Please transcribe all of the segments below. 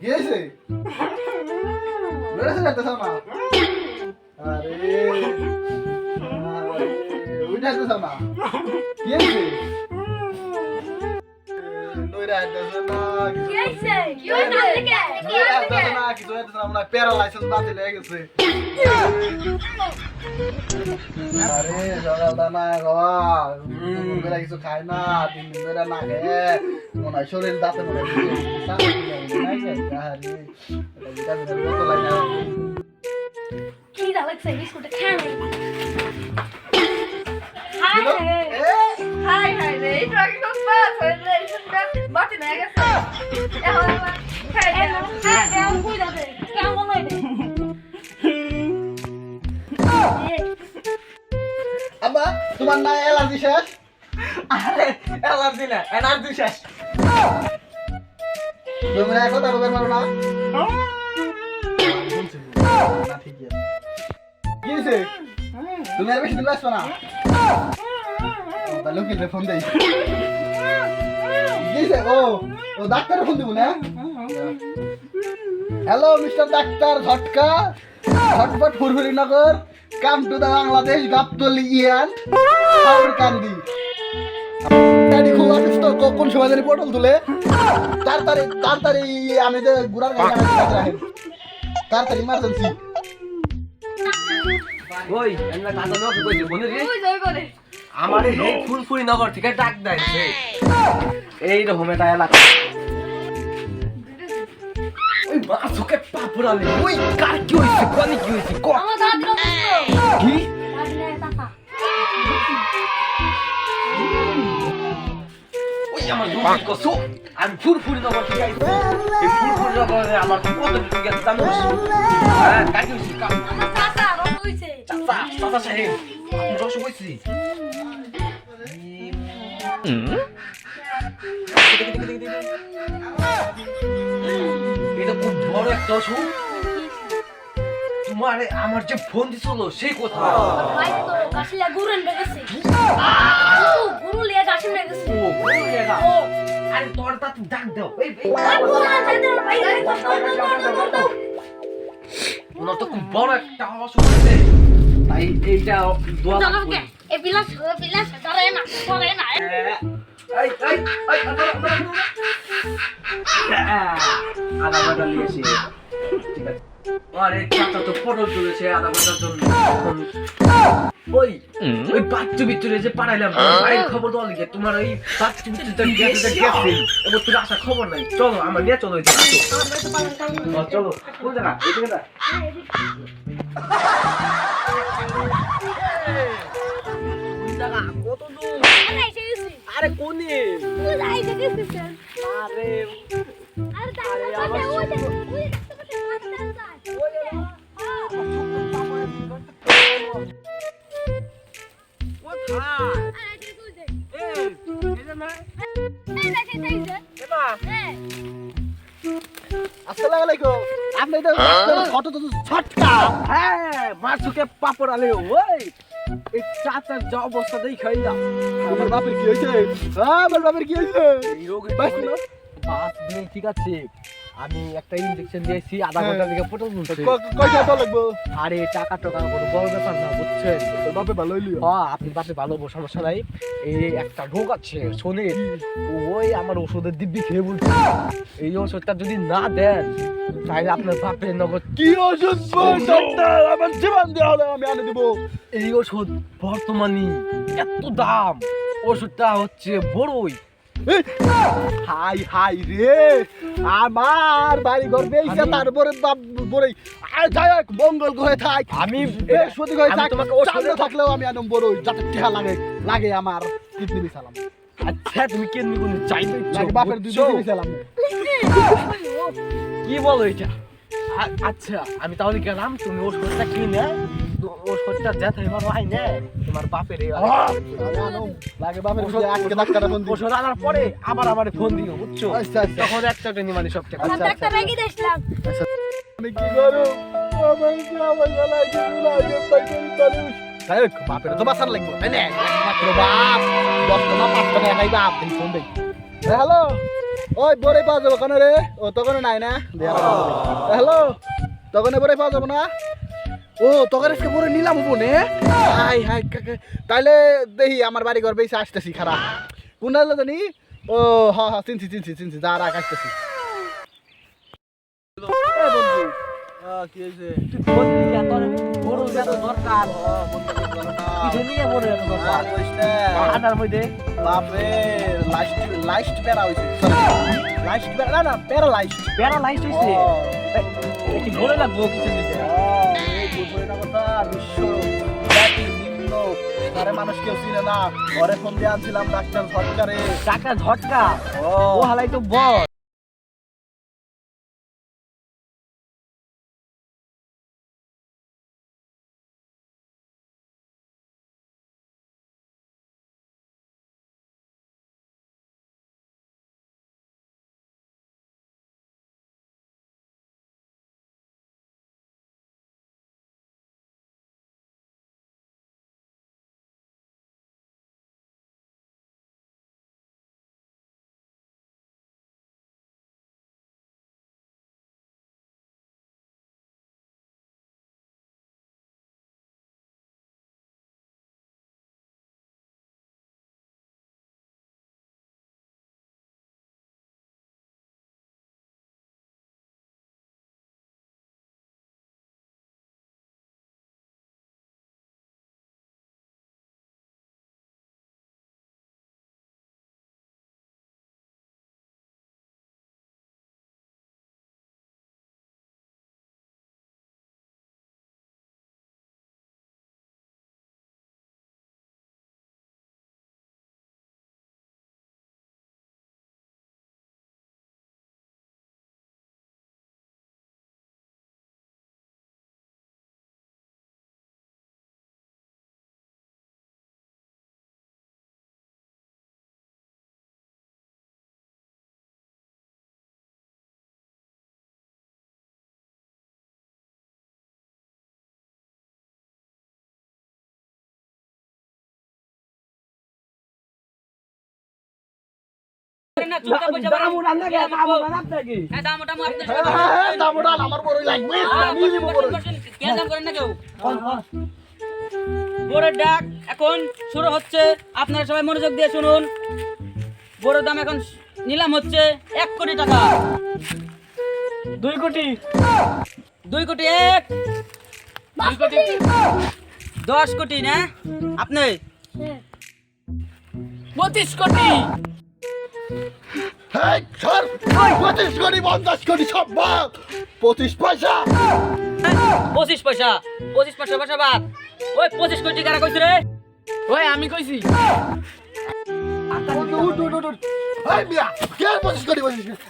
গিয়েছে বেড়েছে যাইতেছ না আরে ওইটা যাইতেছ না গিয়েছে নইরা যাইতেছ না গিয়েছে কি হইছে নইরা যাইতেছ না কিছু যাইতেছ না মনে হয় প্যারালাইসিস বাতিল হয়ে গেছে আরে সকালটা না খাওয়া বেলা কিছু খায় না 3 দিন ধরে না খেয়ে মনে হয় শরীর দাঁতে মনে হয় কি লাগছে বিস্কুটটা খাবে হাই হাই রে এই তো একদম পাস হয়ে রে শুনতে বাতি না গেছে এখন খাই দাও খাই দাও কই যাবে কেমন হইছে আব্বা তোমার না অ্যালার্জি শেষ আরে অ্যালার্জি না এনার্জি শেষ তুমি না কথা বলতে পারো না না ঠিকই আছে কি হইছে তুমি আর বেশি দিন আসছো না তাহলে কি ফোন দেই কি হইছে ও ডাক্তার ফোন দিব না হ্যালো মিস্টার ডাক্তার ঝটকা ঝটপট ফুরফুরি নগর come to the Bangladesh Gabtali ইয়ান পাউডার কান্দি গাড়ি খুব অসুস্থ কোন সময় জানি পটল তুলে তাড়াতাড়ি আমি যে গুড়ার গাড়ি রাখেন তাড়াতাড়ি ইমার্জেন্সি ওই এন্না কাজ না কইছে বলে রে কই যাই করে আমারে এই ফুলফুরি নগর থেকে ডাক দাইছে এই রকম এটা এলাকা ওই মাছকে পাপড়ালে ওই কার কি হইছে কোনি কি হইছে ক আমার দাঁত রক্ত কি দাঁত নাই টাকা ওই আমার দুধ কসো আমি ফুরফুরি নগর থেকে আইছি এই ফুরফুরি নগরে আমার কত দিন গেছে জানোস হ্যাঁ কার কি হইছে কা আমার চাচা রক্ত হইছে চাচা সাহেব আপনি রস কইছি এটা খুব বড় একটা অসুখ তোমার আমার যে ফোন দিছিল সেই কথা ভাই তো গাছলিয়া গুরুন বেগেছে গুরু লিয়া গাছে বেগেছে ও বলেগা আরে তোর তাতে ডাক দাও এই ওনা তো খুব বড় একটা অসুখ আছে তাই এইটা দোয়া তোমাকে এই বিলাস ধরে না এই আধা ঘন্টা লিয়েছি ঠিক আছে আরে চাচা তো ফটো তুলেছে আধা ঘন্টার জন্য ওই বাচ্চু ভিতরে যে পাঠাইলাম বাইরের খবর দেওয়া লিখে তোমার ওই বাচ্চু ভিতরে গেছে এবার তোর আসা খবর নাই চলো আমার নিয়ে চলো চলো কোন জায়গা এই জায়গাটা কত দূর আরে কোনে আরে আসসালামু আলাইকুম আপনি তো ফটো তো ছটকা হ্যাঁ মাছুকে পাপড় আলে ওই এই চাচার যা অবস্থা দেই খাই না আমার বাপের কি হইছে আমার বাপের কি হইছে এই রোগে বাস না বাস নেই ঠিক আছে আমি একটা ইনজেকশন দিয়েছি আধা ঘন্টা থেকে পটল তুলছি কয়টা তো লাগবো আরে টাকা টাকা কোনো বড় ব্যাপার না বুঝছেন তোর বাপে ভালো হইলি হ্যাঁ আপনি বাপে ভালো সমস্যা নাই এই একটা রোগ আছে শোনেন ওই আমার ওষুধের দিব্যি খেয়ে বলছে এই ওষুধটা যদি না দেন তাহলে আপনার বাপের নগদ কি ওষুধ ডাক্তার আমার জীবন দেওয়া হলে আমি আনে দেবো এই ওষুধ বর্তমানে এত দাম ওষুধটা হচ্ছে বড়ই হাই হাই রে আমার বাড়ি ঘর বেইছে তারপরে বড়ই আর যাই হোক মঙ্গল গ্রহে থাক আমি বৃহস্পতি গ্রহে থাক তোমাকে ওষুধ থাকলেও আমি আনম বড়ই যাতে টেহা লাগে আমার কিডনি বিছালাম আচ্ছা তুমি কেন কোন চাইবে লাগে বাপের দুই দিন বিছালাম কি বলো এটা আচ্ছা আমি তাহলে গেলাম তুমি ওষুধটা কিনে ওষুধটা যেতে এবার আই নে তোমার বাপের লাগে বাপের আজকে ডাক্তারে ফোন ওষুধ আনার পরে আবার আমারে ফোন দিও বুঝছো আচ্ছা আচ্ছা তখন একটা টেনি মানে সব টাকা ডাক্তার রেখে দিয়েছিলাম আমি কি করব আমার লাগে লাগে পাইছি তাই বাপের তো বাসার লাগবে তাই না মাত্র বাপ 10 টাকা 5 টাকা খাই বাপ তুমি ফোন দেই হ্যালো ওই বড়ই পাওয়া যাবো কেন রে? ও তখন নাই না? হ্যালো, তখন বড়ই পাওয়া যাবো না? ও তখন আজকে বড়ই নিলাম হবো নে? হাই হাই তাইলে দেখি আমার বাড়ি ঘর বেশি আসতেছি খারাপ কোন জানি। ও হ্যাঁ হ্যাঁ চিনছি চিনছি চিনছি, যা রাখ আসতেছি। কি হয়েছে? বাপরে লাইস্ট প্যারা হয়েছে, লাইস্ট প্যারা না না প্যারালাইস্ট হইছে কি বলে লাগবো কিছু দিতে মানুষ কেউ চিনে না। ঘরে ফোন দিয়ে আনছিলাম ডাক্তার সরকারে। টাকা ঝটকা ও হালাই তো বল। আমার বড়ই লাগবে, বড়ের ডাক এখন শুরু হচ্ছে, আপনারা সবাই মনোযোগ দিয়ে শুনুন। বড়ের দাম এখন নিলাম হচ্ছে 1 কোটি টাকা। 2 কোটি 2 কোটি 1 2 কোটি 10 কোটি না আপনি 25 কোটি 25 কোটি 50 কোটি সব বাদ, 25 পয়সা 25 পয়সা 25 পয়সা পয়সা বাদ। ওই 25 কোটি কারা কইছে রে? ওই আমি কইছি।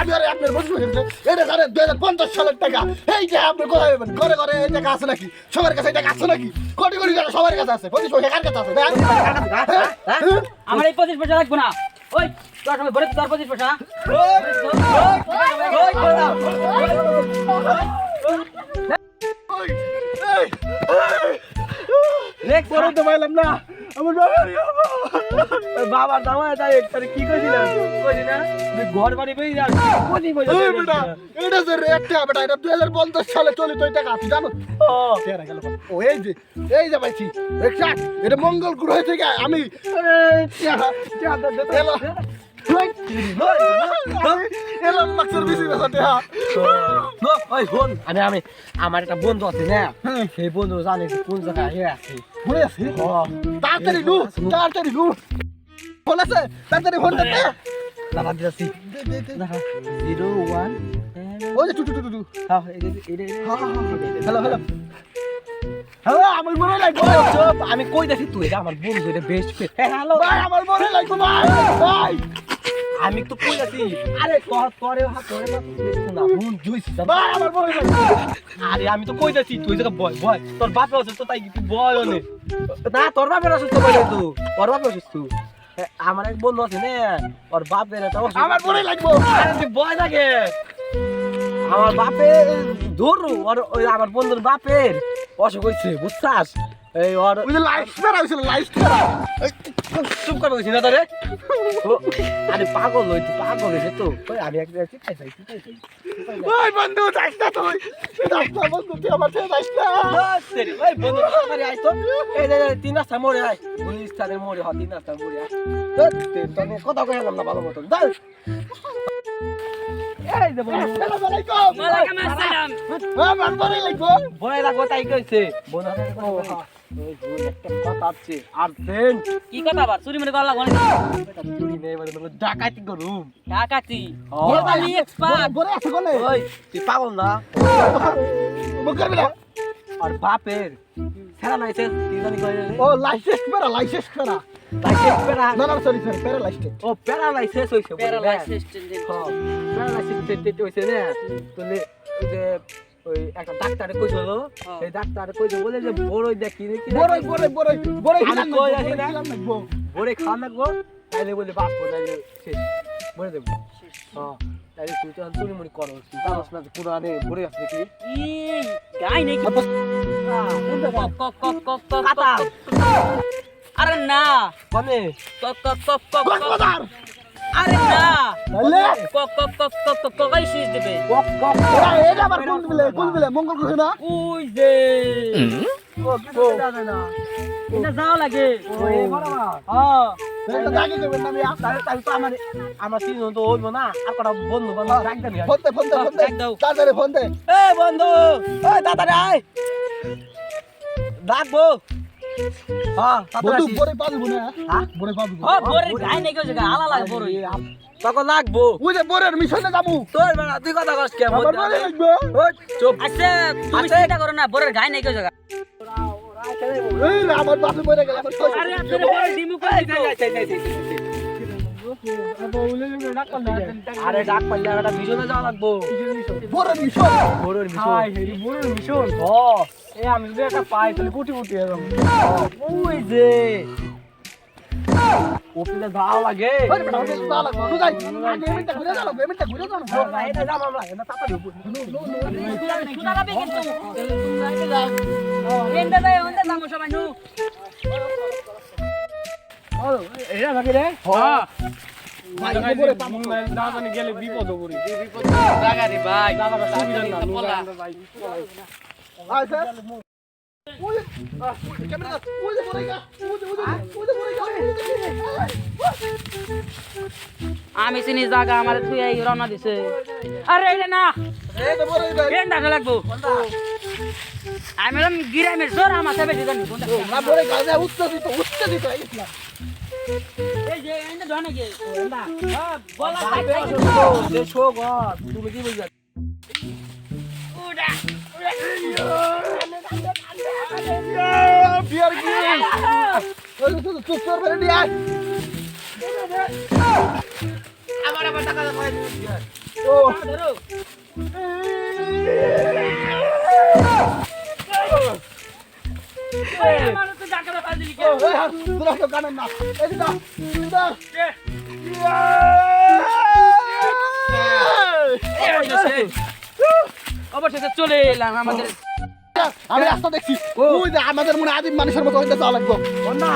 আমি আর আপনার বসে এটা জানেন 2050 সালের টাকা। এই যে আপনার কোথায় পাবেন? ঘরে ঘরে এই টাকা আছে নাকি? সবার কাছে এই টাকা আছে নাকি? কোটি কোটি টাকা সবার কাছে আছে, 25 পয়সা কার কাছে আছে? আমার এই 25 পয়সা লাগবে না। ওই তোর সময় ভরে তোর 25 পয়সা দেখ পরে তো পাইলাম না আমার বাবার দামা তাই একটারে কি কইছিলাম কইছি না তুই ঘর বাড়ি পেয়ে যাস কোনি পয়সা এটা যে রেটটা বেটা, এটা 2050 সালে চলে তো টাকা আছে জানো? ও তেরা গেল। ও এই যে ভাইছি একসাথ এটা মঙ্গল গ্রহ থেকে আমি এলন মাস্কের বেশি বেশি ওই ফোন আমি আমার একটা বন্ধু আছে না, সেই বন্ধু জানে কোন জায়গায় আছে ঘুরে আছে। তাড়াতাড়ি নু ফোন আছে, তাড়াতাড়ি ফোন দে। দাদা দিছি দাদা 01 ওই যে টু হ্যাঁ হ্যালো হ্যালো আমার মনে লাগবে। আমি কই দেখি তুই এটা আমার বন্ধু, এটা বেস্ট ফ্রেন্ড। হ্যালো ভাই আমার মনে লাগবে ভাই আমি তো কই আছি। আরে তোরে না ভুল জুইছি ভাই আমার মনে লাগবে। আরে আমি তো কই যাচ্ছি তুই জায়গা বয় তোর বাপে অসুস্থ তাই তুই বয় অনে না, তোর বাপের অসুস্থ বলে তুই তোর বাপে অসুস্থ। আমার এক বন্ধু আছে না, ওর বাপের আমার মনে লাগবে। আরে তুই বয় থাকে আমার বাপে ধরু ওর ওই আমার বন্ধুর বাপের অসুখ হয়েছে বুঝছাস, এই ওর ওই যে লাইট স্পেয়ার হইছিল লাইট স্পেয়ার চুপ করে বসি না তোরে আরে পাগল হই তুই পাগল হইছে তো ওই আমি একটা চিৎকার চাই ওই বন্ধু যাইস না তুই যাইস না বন্ধু তুই আমার সাথে যাইস না সেরি ওই বন্ধু আমার আইছ তো এই যে তিন রাস্তা মোড়ে আই গুলিস্তানের মোড়ে তিন রাস্তা মোড়ে আই তোর কথা কইলাম না ভালো মতন যাই এই যে বন্ধু আসসালামু আলাইকুম ওয়ালাইকুম আসসালাম মান বলে লাইকো বলে রাখবো তাই কইছে বোনা ওই একটা কথা আছে আর দেন কি কথা আবার চুরি মনে করলা গনে এটা চুরি নেই মানে ডাকাতি করুম ডাকাতি ও, মোবাইল এক্সপার্ট বড় আছে কোনে ওই তুই পাগল না মুখের বিলা আর বাপের খেলা নাইছে তুই জানি কইলে ও লাইসেন্স পেরা লাইসেন্স পেরা না না সরি সরি পেরা লাইসেন্স ও পেরা লাইসেন্স হইছে প্যারালাইসিস পেরা লাইসেন্স তে হইছে না তোলে ওই যে ওই একটা ডাক্তারে কইছিল সেই ডাক্তারে কইছে বলে যে বড়ই দেখি কি বড় আমি কই আছি না? লাগবো বড়ে খাওয়া লাগবো তাইলে বলে বাপ নাইলে শেষ বলে দেবো হ্যাঁ তাইলে তুই তো চুরি মুড়ি করো তুই জানোস না যে কোরআনে বড়ে আছে দেখি ই গাই নেই কক কক কক কক কক কাতা আরে না মানে কক কক কক কক কক্সবাজার আরে না তাহলে কক কক কক কক কক ককাই শীষ দেবে কক কক এরা এটা আবার কোন বিলে মঙ্গল গ্রহ না ওই যে কক জানে না এটা যাও লাগে ওই বড়বা হ্যাঁ এটা জাগে করবেন না মিয়া তাহলে তো আমার তিনজন তো হইব না আর কটা বন্ধু বান্ধব রাখবেন ফোন দে ডাক দাও। তাড়াতাড়ি ফোন দে এ বন্ধু ওই দাদারে আয় ডাকবো হ্যাঁ বন্ধু বড় পাবো না হ্যাঁ বড় পাবো ও বরে গাই নেই কেউ জায়গা আলা লাগে বড় তখন লাগবো ওই যে বড়ের মিশনে যাবো তোর বেলা তুই কথা কস কে আমার বড় লাগবে ওই চুপ আচ্ছা তুমি চিন্তা করো না বরের গাই নেই কেউ জায়গা এই রে, আমার বাসে মরে গেল আমার কই আরে আপনার বড় ডিমু কই আরে ডাক পাইলে একটা মিশনে যাওয়া লাগবো বড় মিশন বড়ের মিশন ও এই আমি যদি একটা পাই তাহলে কুটি কুটি এরকম ওই যে ওপলে যাওয়া লাগে ওই বেটা ওকে সুদা লাগবে তুই যাই আগে এমিটা ঘুরে যাও এমিটা ঘুরে যাও এটা যাম আমরা এটা তাড়াতাড়ি উপর সুদা যাবে কিন্তু এন্ডা যায় ওন্ডা যাবো সবাই নু এটা লাগে রে হ্যাঁ ভাই এই বড় পাবো গেলে বিপদ করি জাগারি ভাই আয় স্যার ওই ক্যামেরা ওই যে বড় গা ওই যে বড় গা আমি চিনি জায়গা আমার তুই এই রওনা দিছে আরে এটা না এই তো বড় ভাই এন্ডা লাগবো আমি বললাম গিরামের জোর আমার সাথে বেশি জানি না বড় গা যা উচ্চ দিত ইসলাম এই যে এন্ডা ধনে গে এন্ডা হ্যাঁ বলা দেশো ঘর তুমি কি বুঝা উড়া বিয়ার কি ওই তো চুপ কর বেরে দিয়ে আয় আমার আবার টাকা দাও ও ধরো এই আমার তো জায়গাটা পাল দিলি কে ওই হাত তোরা তো কানেন না এই দা দা অবশেষে চলে এলাম আমাদের আমি রাস্তা দেখছি ওই যে আমাদের মনে আদিম মানুষের মতো হইতে যাওয়া লাগবে না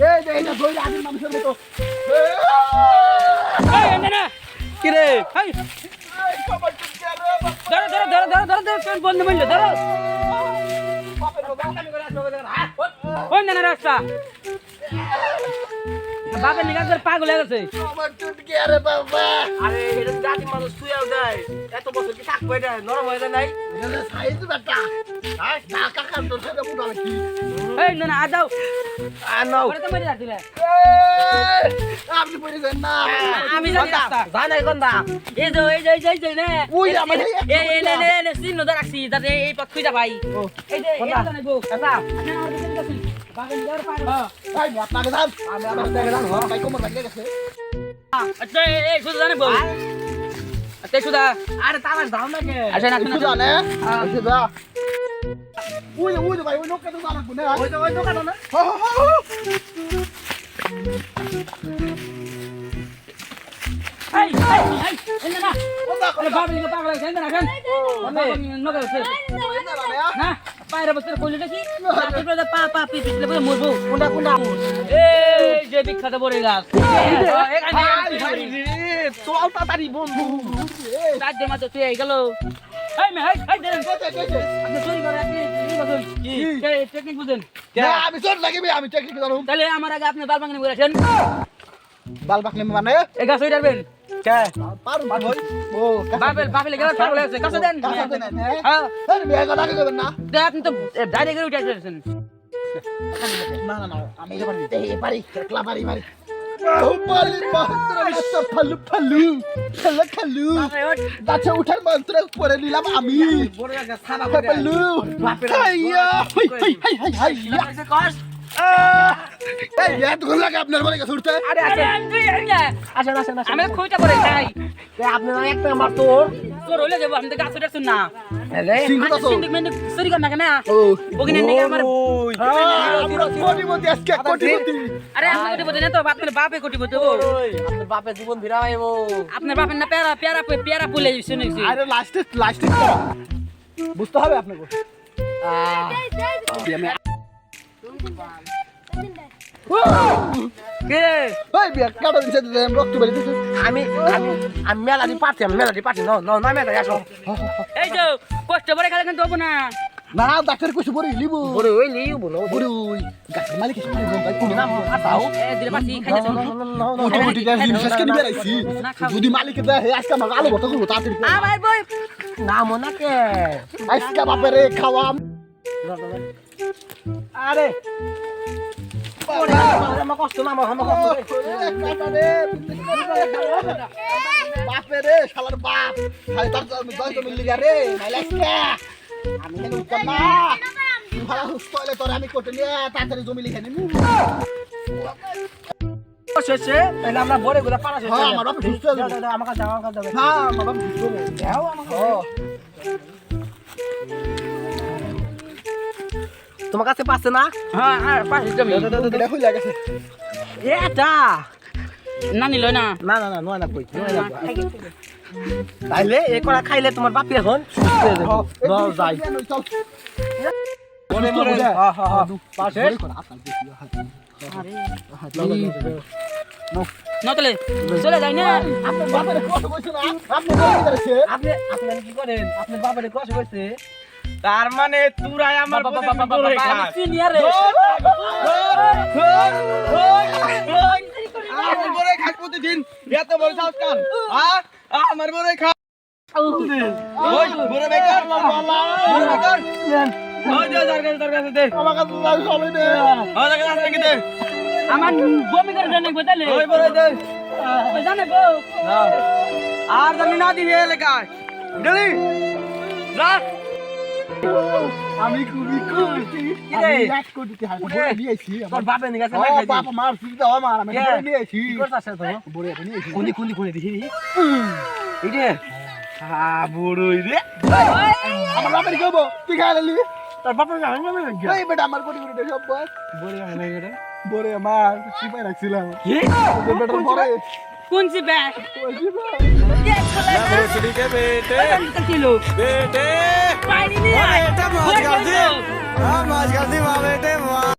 এই যে এইটা ধরে আদিম মানুষের মতো এই এন্ডা না কি রে হাই ধরো ধরো ধরো ধরো ধরো ধরো ফোন বন্ধ বললো ধরো কোন না রাস্তা বাপের নিগাজের পাগল হয়ে গেছে আমার টুটকি আরে বাবা আরে এটা জাতি মানুষ তুইও যায় এত বছর কি থাকবে এটা নরম হয়ে যায় নাই এটা সাইজ বেটা হ্যাঁ না কাকা তো সেটা বুড়া নাকি এই না না আদাও আর নাও ওরে তো মেরে যাচ্ছিলে আপনি পড়ে যান না আমি জানি রাস্তা জানাই কোনটা এই যে এই যে নে ওই আমার এই নে সিন নজর রাখছি যাতে এই পথ খুঁজা ভাই এই যে এই জানাই গো এটা বাগান যাওয়ার পাগল ভাই আপনাকে দাম আমি আমার দেখে দাম ভাই কোমর ভাঙে গেছে আচ্ছা এই শুধু জানে বল আচ্ছা শুধু আরে তারা দাও না কে আচ্ছা না শুধু জানে শুধু ওই ভাই ওই লোকটা তো জানা কোনে ওই দোকান না এই এই না না ওটা আরে বাবা নিকে পাগল হয়েছে না কেন মানে নগর হচ্ছে না পায়ের অবস্থা কইলে দেখি পা পা পিছলে বলে মরবো কোনটা এই যে বিখ্যাত বড়ই গাছ চল তাড়াতাড়ি বন্ধু রাজ্যের মাঝে তুই গেল এই মে এই দেন আপনি চুরি করে আপনি কি টেকনিক বুঝেন না আমি চোর লাগিবে আমি টেকনিক জানো তাহলে আমার আগে আপনি বাল বাগানে বলেছেন বাল বাকলে মানে এই গাছ হইতারবেন কে পারুম ভাই ও বাপেলে গেল পাগল হয়েছে কাছে দেন হ্যাঁ এই বিয়ে কথা কইবেন না দেখ আপনি তো ডাইরেক্ট উঠে আসছেন না না না আমি এটা পারি একলা পারি বাহুবলি মন্ত্র মাস্টার ফালু ফালু খেলা খেলু গাছে উঠার মন্ত্র পড়ে নিলাম আমি বড় একটা ছানা ফালু হাইয়া হাই হাই হাই এই এত কোন লাগে আপনার বলে গেছে উঠতে আরে আরে আমি আসেন আসেন আমি খুঁজে পড়ে যাই আপনি একটা আমার তোর তোর হইলে যাবো আমি তো গাছ উঠাচ্ছি না সিংহ তো সিন্ডিক মেন্ডিক চুরি কর না কেন ও বগিনে নিয়ে আমার কোটিপতি আজকে কোটিপতি আরে আমি কোটিপতি না তো আপনার বাপে কোটিপতি ও আপনার বাপের জীবন ফিরাইবো আপনার বাপের না পেয়ারা ফুলে শুনেছি আরে লাস্টে বুঝতে হবে আপনাকে কে ওই বিয়া কাটা দিছে রক্ত বের দিছে আমি আমি আমি মেলাডি পার্টি না মেলা আসো এই তো কষ্ট করে খেলে কিন্তু হবো না না ডাক্তার কইছে বড় লিবো বড় ওই লিও বলো বড় ওই গাছের মালিক এসে বড় ভাই কোন নাম আতাও এ দিলে পাচ্ছি খাইতে কোটি গাছ দিন শেষ করে বেরাইছি যদি মালিক দে আজকে আমার আলো বত করব তাড়াতাড়ি আমার বই নাম নাকে আজকে বাপরে খাওয়াম আরে আমার কষ্ট না আমার কষ্ট বাপরে শালার বাপ খালি তার দশ মিলি রে মাইলাসকে আমি কেন উঠতাম না ভালো সুস্থ হলে তোর আমি কোটে নিয়ে তাড়াতাড়ি জমি লিখে নিবো শেষে তাহলে আমরা বড় গুলা পারা শেষ হ্যাঁ আমার বাপ সুস্থ হয়ে যাবে আমার কাছে যাবে না আমার বাপ সুস্থ হবে দাও আমাকে তোমার কাছে পাচ্ছে না হ্যাঁ হ্যাঁ পাচ্ছি জমি এটা হইলা গেছে এটা না নিল না না না না নয় না কই তাইলে এই করা খাইলে তোমার বাপি এখন সুস্থ হয়ে যাবে দাও যাই চল মনে মনে হ্যাঁ হ্যাঁ হ্যাঁ পাশে না তাহলে চলে যাই না আপনার বাপের কষ্ট কইছ না আপনি বলে দিয়েছে আপনি আপনি কি করেন আপনার বাবারে কষ্ট হইছে তার মানে তুরাই আমার সিনিয়র রে আমার বড় খাস প্রতিদিন এত বড় সাউস কান আমার বড় খা ওই বড় বেকার বড় বেকার ওই দে দরকার দে আমার কাছে লাল সবাই দে ওই দরকার আছে কি দে আমার বমি করে জানি বতালে ওই বড় দে জানে বউ আর জানি না দিবে এলাকায় ডলি যা আমি খুবই খুশি রে? আমি 1 কোটি টাকা বড় নিয়েছি তোর বাপে নিয়ে গেছে ও না বাবা মার ফিরে দাও আমার আমি বড় নিয়েছি কি করছস তো বড় নিয়েছি কোনি কোনি কোনি দেখি এই রে বড়ই রে আমার বাপের কইবো তুই খাইলি তোর বাপের গান গান গান এই বেটা আমার কোটি কোটি সব বস বড়ি গান নাই রে বড় আমার সিপাই রাখছিলাম কি বেটার পরে কোন সি ব্যাগ ওই সিপাই भोसड़ी के बेटे কিলো बेटे পাইনি নি बेटे मौज कर दी हाँ मौज कर दी वाह बेटे वाह